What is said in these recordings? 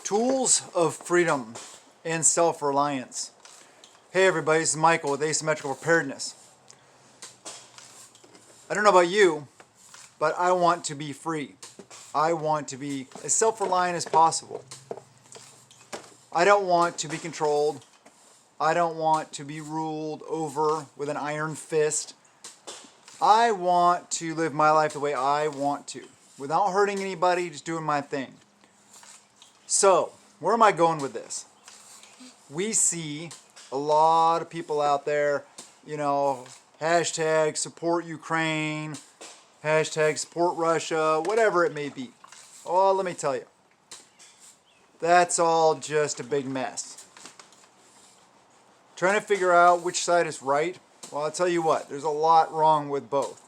Tools of freedom and self-reliance. Hey everybody, this is Michael with Asymmetrical Preparedness. I don't know about you, but I want to be free. I want to be as self-reliant as possible. I don't want to be controlled. I don't want to be ruled over with an iron fist. I want to live my life the way I want to, without hurting anybody, just doing my thing. So, where am I going with this? We see a lot of people out there, hashtag support Ukraine, hashtag support Russia, whatever it may be. Oh, let me tell you, that's all just a big mess. Trying to figure out which side is right, well, I'll tell you what, there's a lot wrong with both.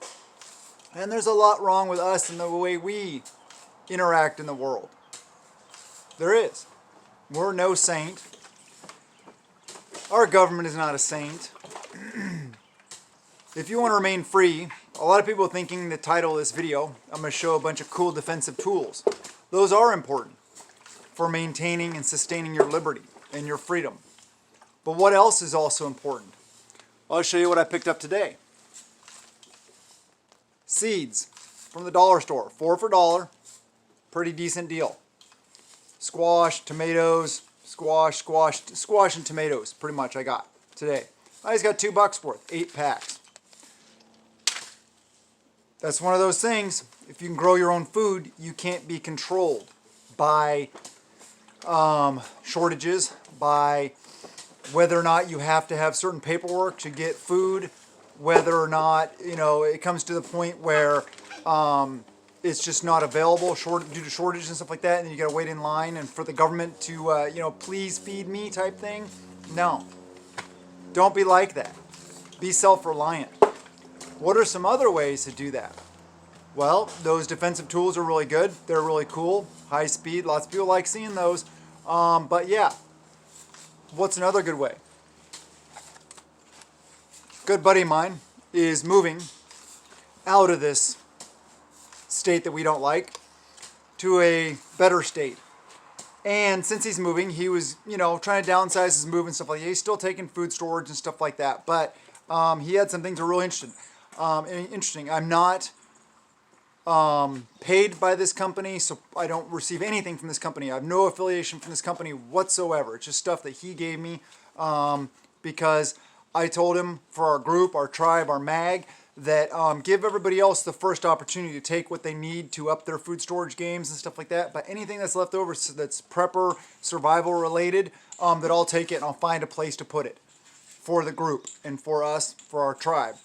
And there's a lot wrong with us and the way we interact in the world. There is. We're no saint. Our government is not a saint. If you want to remain free, a lot of people are thinking the title of this video, I'm going to show a bunch of cool defensive tools. Those are important for maintaining and sustaining your liberty and your freedom. But what else is also important? I'll show you what I picked up today. Seeds from the dollar store, 4 for $1, pretty decent deal. Squash, tomatoes, squash and tomatoes, pretty much I got today. I just got $2 worth, 8 packs. That's one of those things, if you can grow your own food, you can't be controlled by shortages, by whether or not you have to have certain paperwork to get food, whether or not, it comes to the point where it's just not available due to shortages and stuff like that, and then you gotta wait in line and for the government to, please feed me type thing. No. Don't be like that. Be self-reliant. What are some other ways to do that? Well, those defensive tools are really good. They're really cool. High speed. Lots of people like seeing those. But yeah. What's another good way? Good buddy of mine is moving out of this state that we don't like to a better state. And since he's moving, he was, trying to downsize his move and stuff like that. He's still taking food storage and stuff like that. But he had some things that were really interesting. I'm not paid by this company, so I don't receive anything from this company. I have no affiliation from this company whatsoever. It's just stuff that he gave me because I told him for our group, our tribe, our mag, that give everybody else the first opportunity to take what they need to up their food storage games and stuff like that. But anything that's left over that's prepper, survival related, that I'll take it and I'll find a place to put it for the group and for us, for our tribe.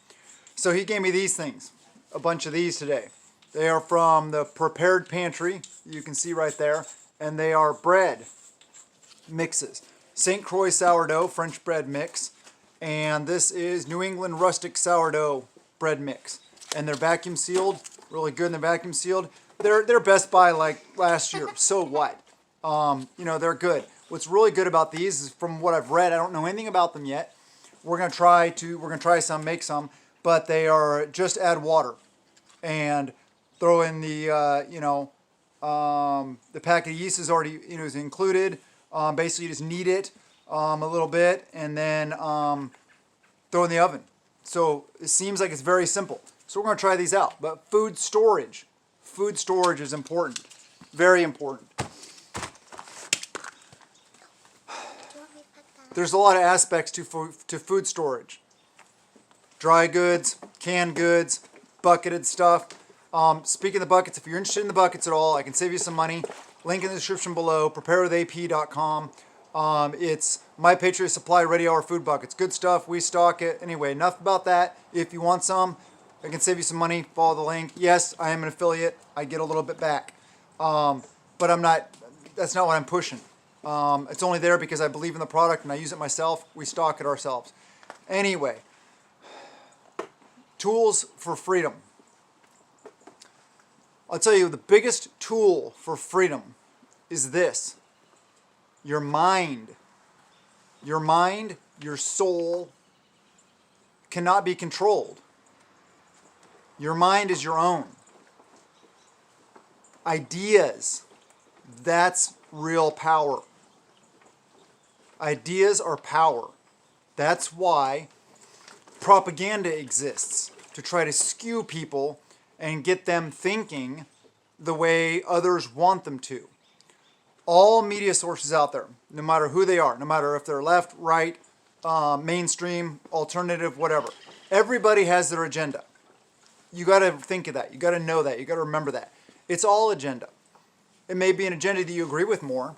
So he gave me these things, a bunch of these today. They are from the Prepared Pantry, you can see right there, and they are bread mixes. St. Croix sourdough, French bread mix, and this is New England rustic sourdough bread mix. And they're vacuum sealed, really good, and they're vacuum sealed. They're Best Buy like last year, so what? They're good. What's really good about these is from what I've read, I don't know anything about them yet. We're gonna try some, make some, but they are just add water and throw in the the packet of yeast is already is included. Basically, you just knead it a little bit and then throw in the oven. So it seems like it's very simple. So we're going to try these out. But food storage is important, very important. There's a lot of aspects to food storage. Dry goods, canned goods, bucketed stuff. Speaking of the buckets, if you're interested in the buckets at all, I can save you some money. Link in the description below, preparewithap.com. It's My Patriot Supply Ready Hour food buckets. Good stuff. We stock it. Anyway, enough about that. If you want some, I can save you some money. Follow the link. Yes, I am an affiliate. I get a little bit back. But that's not what I'm pushing. It's only there because I believe in the product and I use it myself. We stock it ourselves. Anyway, tools for freedom. I'll tell you, the biggest tool for freedom is this. Your mind. Your mind, your soul cannot be controlled. Your mind is your own. Ideas, that's real power. Ideas are power. That's why propaganda exists, to try to skew people and get them thinking the way others want them to. All media sources out there, no matter who they are, no matter if they're left, right, mainstream, alternative, whatever. Everybody has their agenda. You got to think of that. You got to know that. You got to remember that. It's all agenda. It may be an agenda that you agree with more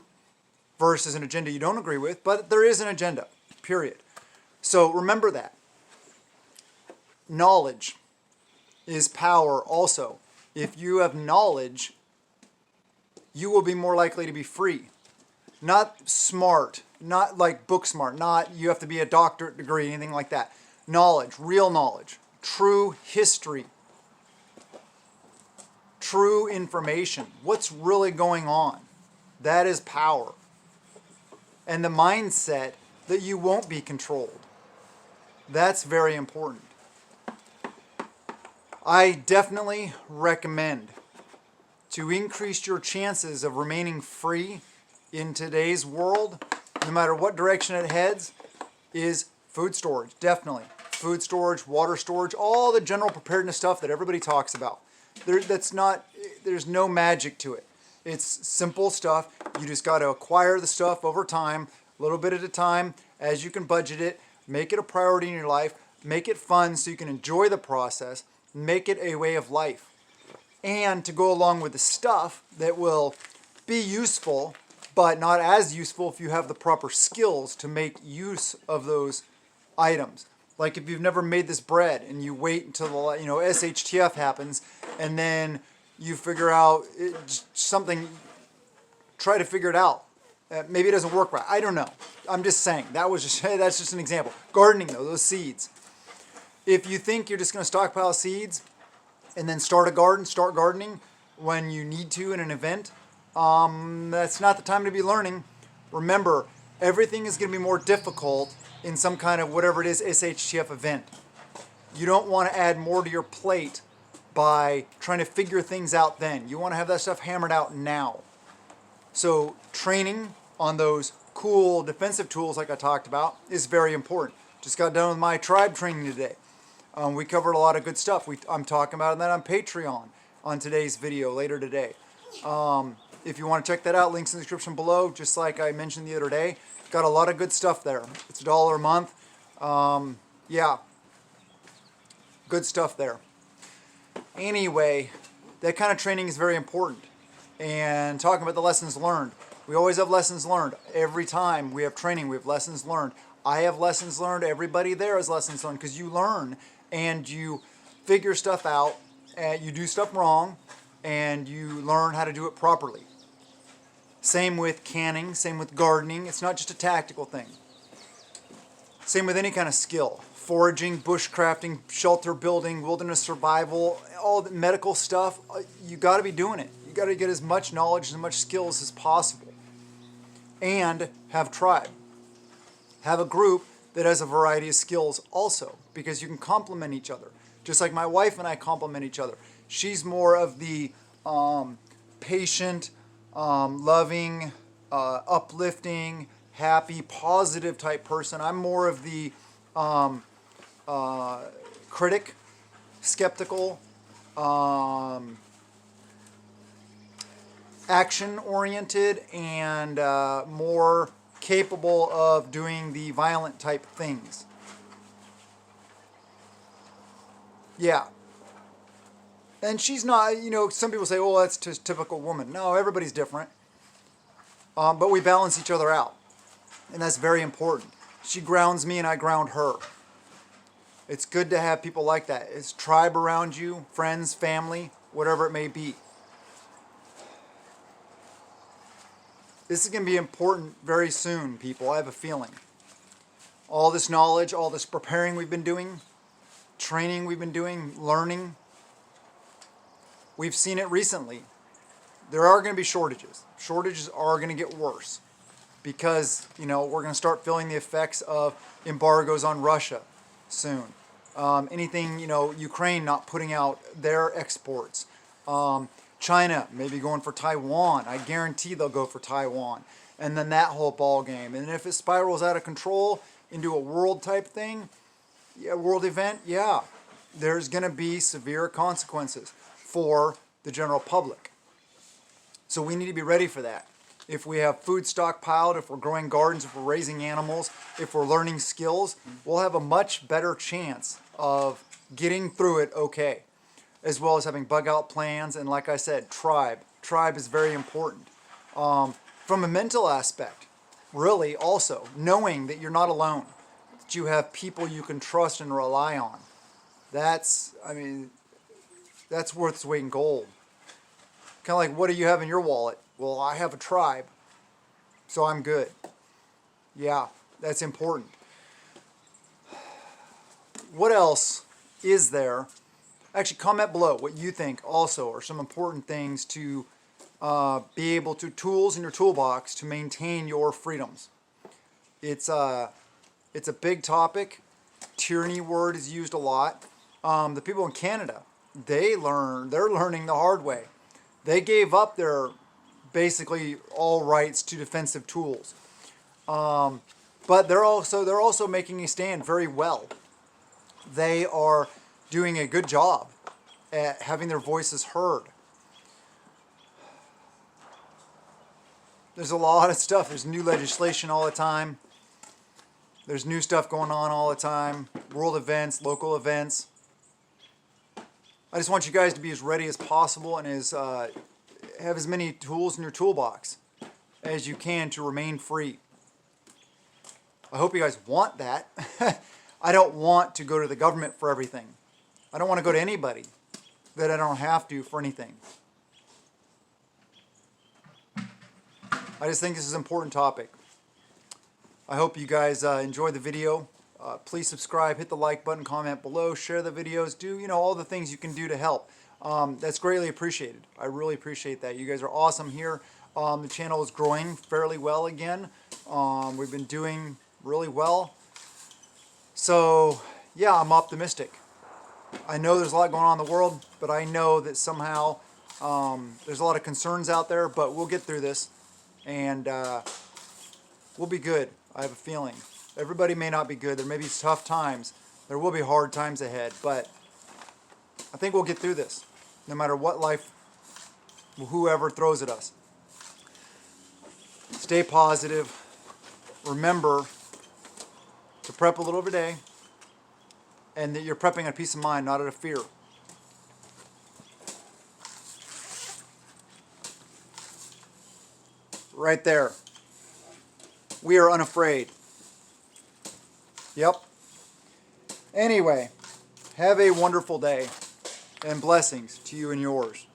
versus an agenda you don't agree with, but there is an agenda, period. So remember that. Knowledge is power also. If you have knowledge, you will be more likely to be free. Not smart, not like book smart, not you have to be a doctorate degree, anything like that. Knowledge, real knowledge, true history, true information. What's really going on? That is power. And the mindset that you won't be controlled. That's very important. I definitely recommend to increase your chances of remaining free in today's world, no matter what direction it heads, is food storage. Definitely. Food storage, water storage, all the general preparedness stuff that everybody talks about. There's no magic to it. It's simple stuff. You just got to acquire the stuff over time, a little bit at a time, as you can budget it. Make it a priority in your life. Make it fun so you can enjoy the process. Make it a way of life. And to go along with the stuff that will be useful, but not as useful if you have the proper skills to make use of those items. Like if you've never made this bread and you wait until the SHTF happens and then you figure out something, try to figure it out. Maybe it doesn't work right. I don't know. I'm just saying. That's just an example. Gardening though, those seeds. If you think you're just going to stockpile seeds and then start gardening when you need to in an event, that's not the time to be learning. Remember, everything is going to be more difficult in some kind of whatever it is SHTF event. You don't want to add more to your plate by trying to figure things out then. You want to have that stuff hammered out now. So training on those cool defensive tools like I talked about is very important. Just got done with my tribe training today. We covered a lot of good stuff. I'm talking about that on Patreon on today's video later today. If you want to check that out, links in the description below, just like I mentioned the other day. Got a lot of good stuff there. It's $1 a month. Yeah, good stuff there. Anyway, that kind of training is very important. And talking about the lessons learned, we always have lessons learned. Every time we have training, we have lessons learned. I have lessons learned. Everybody there has lessons learned because you learn and you figure stuff out. And you do stuff wrong and you learn how to do it properly. Same with canning, same with gardening. It's not just a tactical thing. Same with any kind of skill. Foraging, bushcrafting, shelter building, wilderness survival, all the medical stuff. You got to be doing it. You got to get as much knowledge, as much skills as possible. And have tribe. Have a group that has a variety of skills also, because you can complement each other. Just like my wife and I complement each other. She's more of the patient, loving, uplifting, happy, positive type person. I'm more of the critic, skeptical, action-oriented, and more capable of doing the violent type things. Yeah. And she's not, some people say, oh, that's just typical woman. No, everybody's different. But we balance each other out. And that's very important. She grounds me and I ground her. It's good to have people like that. It's tribe around you, friends, family, whatever it may be. This is going to be important very soon, people. I have a feeling. All this knowledge, all this preparing we've been doing, training we've been doing, learning. We've seen it recently. There are going to be shortages. Shortages are going to get worse because, we're going to start feeling the effects of embargoes on Russia soon. Anything, Ukraine not putting out their exports. China maybe going for Taiwan. I guarantee they'll go for Taiwan. And then that whole ball game. And if it spirals out of control into a world type thing, yeah, world event, yeah, there's going to be severe consequences for the general public. So we need to be ready for that. If we have food stockpiled, if we're growing gardens, if we're raising animals, if we're learning skills, we'll have a much better chance of getting through it okay, as well as having bug out plans. And like I said, tribe is very important. From a mental aspect, really also knowing that you're not alone, that you have people you can trust and rely on. That's worth its weight in gold. Kind of like, what do you have in your wallet? Well, I have a tribe, so I'm good. Yeah, that's important. What else is there? Actually, comment below what you think also are some important things to be able to, tools in your toolbox to maintain your freedoms. It's a big topic. Tyranny word is used a lot. The people in Canada, they're learning the hard way. They gave up their basically all rights to defensive tools. But they're also making a stand very well. They are doing a good job at having their voices heard. There's a lot of stuff. There's new legislation all the time. There's new stuff going on all the time. World events, local events. I just want you guys to be as ready as possible and have as many tools in your toolbox as you can to remain free. I hope you guys want that. I don't want to go to the government for everything. I don't want to go to anybody that I don't have to for anything. I just think this is an important topic. I hope you guys enjoyed the video. Please subscribe, hit the like button, comment below, share the videos, do all the things you can do to help. That's greatly appreciated. I really appreciate that. You guys are awesome here. The channel is growing fairly well again. We've been doing really well. So yeah, I'm optimistic. I know there's a lot going on in the world, but I know that somehow there's a lot of concerns out there, but we'll get through this and we'll be good. I have a feeling. Everybody may not be good. There may be tough times. There will be hard times ahead, but I think we'll get through this, no matter what life, whoever throws at us. Stay positive. Remember to prep a little every day, and that you're prepping out of peace of mind, not out of fear. Right there. We are unafraid. Yep. Anyway, have a wonderful day, and blessings to you and yours.